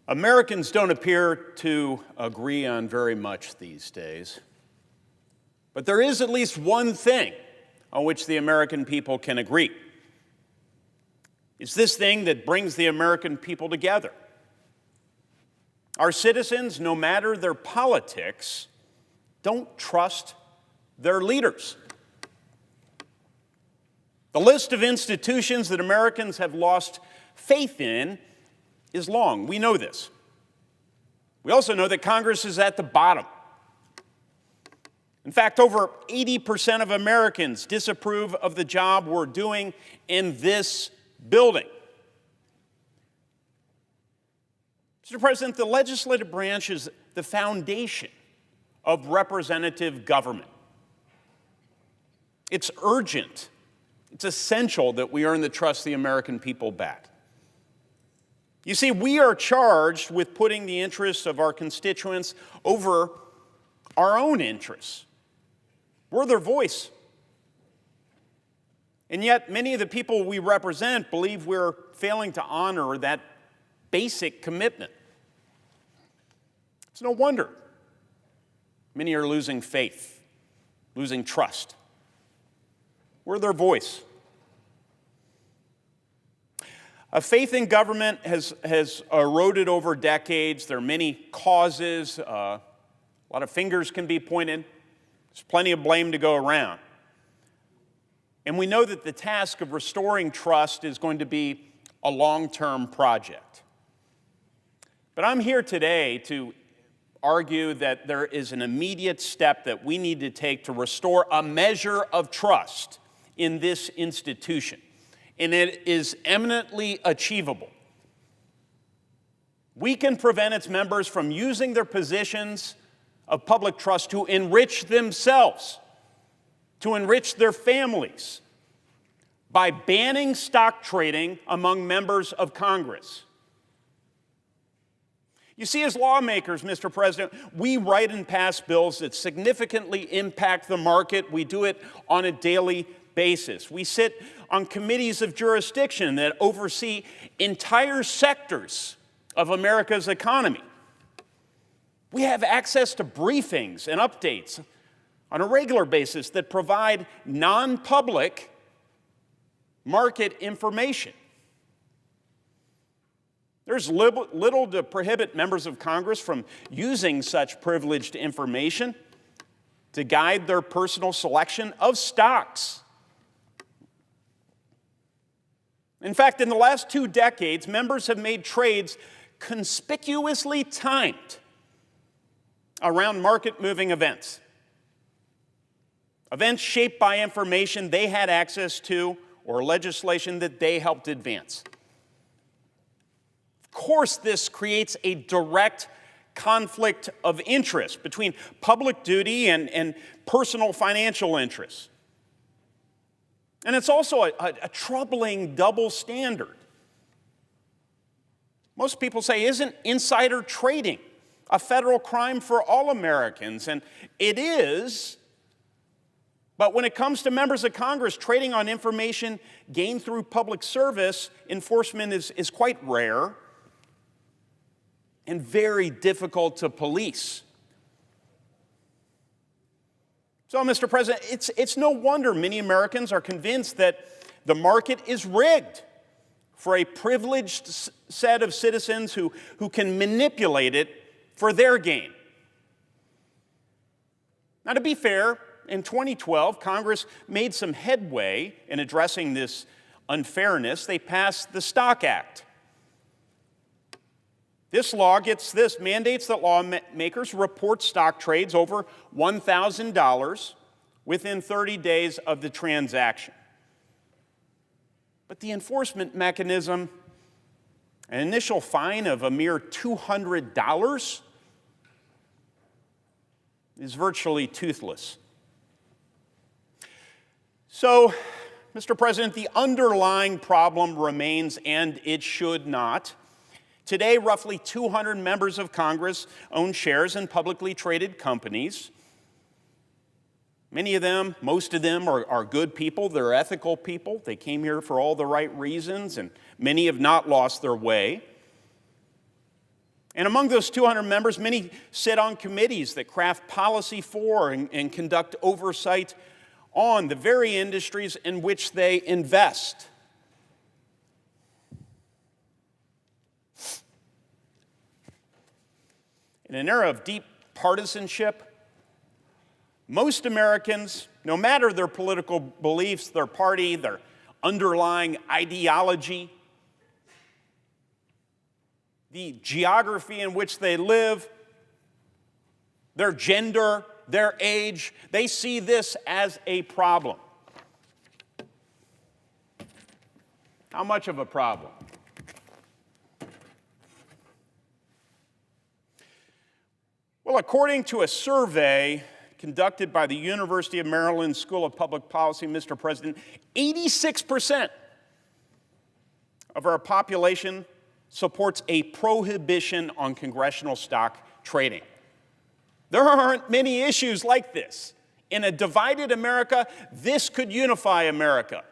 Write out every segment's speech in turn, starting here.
Americans don't appear to agree on very much these days, but there is at least one thing on which the American people can agree. It's this thing that brings the American people together. Our citizens, no matter their politics, don't trust their leaders. The list of institutions that Americans have lost faith in is long. We know this. We also know that Congress is at the bottom. In fact, over 80% of Americans disapprove of the job we're doing in this building. Mr. President, the legislative branch is the foundation of representative government. It's urgent. It's essential that we earn the trust of the American people back. You see, we are charged with putting the interests of our constituents over our own interests. We're their voice. And yet, many of the people we represent believe we're failing to honor that basic commitment. It's no wonder many are losing faith, losing trust. We're their voice. Faith in government has eroded over decades. There are many causes. A lot of fingers can be pointed. There's plenty of blame to go around. And we know that the task of restoring trust is going to be a long-term project. But I'm here today to argue that there is an immediate step that we need to take to restore a measure of trust in this institution. And it is eminently achievable. We can prevent its members from using their positions of public trust to enrich themselves, to enrich their families, by banning stock trading among members of Congress. You see, as lawmakers, Mr. President, we write and pass bills that significantly impact the market. We do it on a daily basis. We sit on committees of jurisdiction that oversee entire sectors of America's economy. We have access to briefings and updates on a regular basis that provide non-public market information. There's little to prohibit members of Congress from using such privileged information to guide their personal selection of stocks. In fact, in the last 2 decades, members have made trades conspicuously timed around market-moving events. Events shaped by information they had access to or legislation that they helped advance. Of course, this creates a direct conflict of interest between public duty and personal financial interests. And it's also a troubling double standard. Most people say, isn't insider trading a federal crime for all Americans? And it is. But when it comes to members of Congress, trading on information gained through public service, enforcement is quite rare and very difficult to police. So, Mr. President, it's no wonder many Americans are convinced that the market is rigged for a privileged set of citizens who can manipulate it for their gain. Now, to be fair, in 2012, Congress made some headway in addressing this unfairness. They passed the Stock Act. This law mandates that lawmakers report stock trades over $1,000 within 30 days of the transaction. But the enforcement mechanism, an initial fine of a mere $200, is virtually toothless. So, Mr. President, the underlying problem remains, and it should not. Today, roughly 200 members of Congress own shares in publicly traded companies. Many of them, most of them, are good people. They're ethical people. They came here for all the right reasons, and many have not lost their way. And among those 200 members, many sit on committees that craft policy for and conduct oversight on the very industries in which they invest. In an era of deep partisanship, most Americans, no matter their political beliefs, their party, their underlying ideology, the geography in which they live, their gender, their age, they see this as a problem. How much of a problem? Well, according to a survey conducted by the University of Maryland School of Public Policy, Mr. President, 86% of our population supports a prohibition on congressional stock trading. There aren't many issues like this. In a divided America, this could unify America.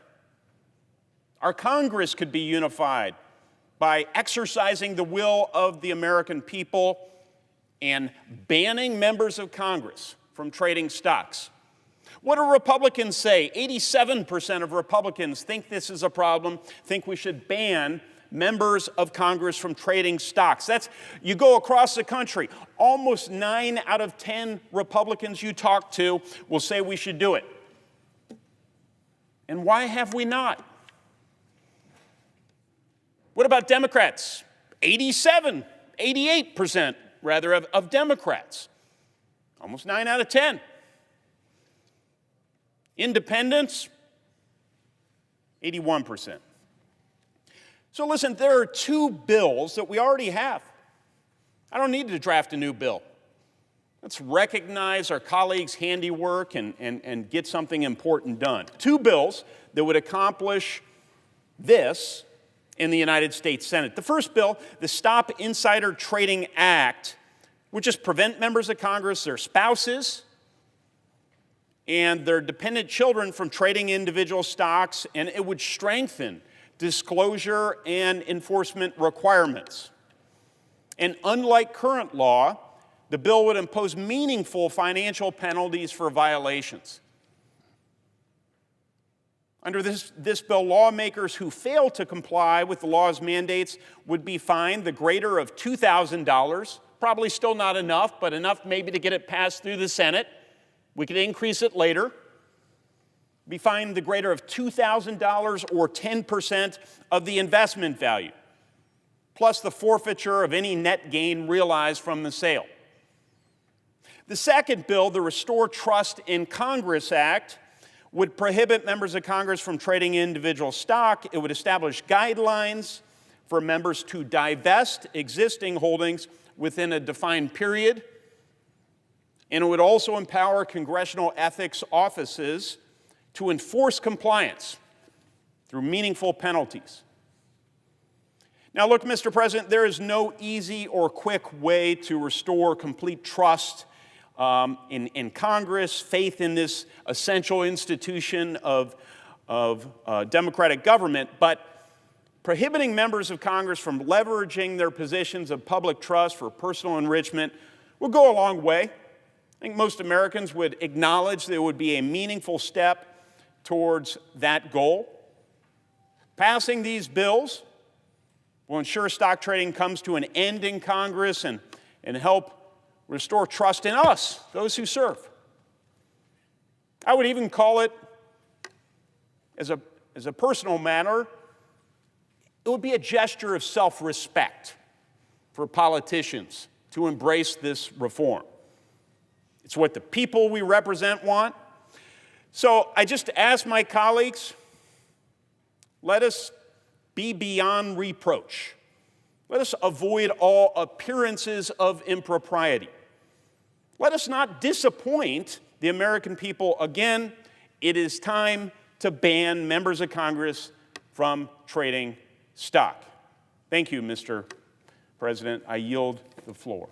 Our Congress could be unified by exercising the will of the American people and banning members of Congress from trading stocks. What do Republicans say? 87% of Republicans think this is a problem, think we should ban members of Congress from trading stocks. You go across the country, almost 9 out of 10 Republicans you talk to will say we should do it. And why have we not? What about Democrats? 88% rather of Democrats. Almost 9 out of 10. Independents, 81%. So listen, there are 2 bills that we already have. I don't need to draft a new bill. Let's recognize our colleagues' handiwork and get something important done. 2 bills that would accomplish this in the United States Senate. The first bill, the Stop Insider Trading Act, would just prevent members of Congress, their spouses, and their dependent children from trading individual stocks, and it would strengthen disclosure and enforcement requirements. And unlike current law, the bill would impose meaningful financial penalties for violations. Under this bill, lawmakers who fail to comply with the law's mandates would be fined the greater of $2,000, probably still not enough, but enough maybe to get it passed through the Senate. We could increase it later. Be fined the greater of $2,000 or 10% of the investment value, plus the forfeiture of any net gain realized from the sale. The second bill, the Restore Trust in Congress Act, would prohibit members of Congress from trading individual stock. It would establish guidelines for members to divest existing holdings within a defined period. And it would also empower congressional ethics offices to enforce compliance through meaningful penalties. Now look, Mr. President, there is no easy or quick way to restore complete trust in Congress, faith in this essential institution of democratic government, but prohibiting members of Congress from leveraging their positions of public trust for personal enrichment will go a long way. I think most Americans would acknowledge there would be a meaningful step towards that goal. Passing these bills will ensure stock trading comes to an end in Congress and help restore trust in us, those who serve. I would even call it, as a personal matter, it would be a gesture of self-respect for politicians to embrace this reform. It's what the people we represent want. So I just ask my colleagues, let us be beyond reproach. Let us avoid all appearances of impropriety. Let us not disappoint the American people again. It is time to ban members of Congress from trading stock. Thank you, Mr. President. I yield the floor.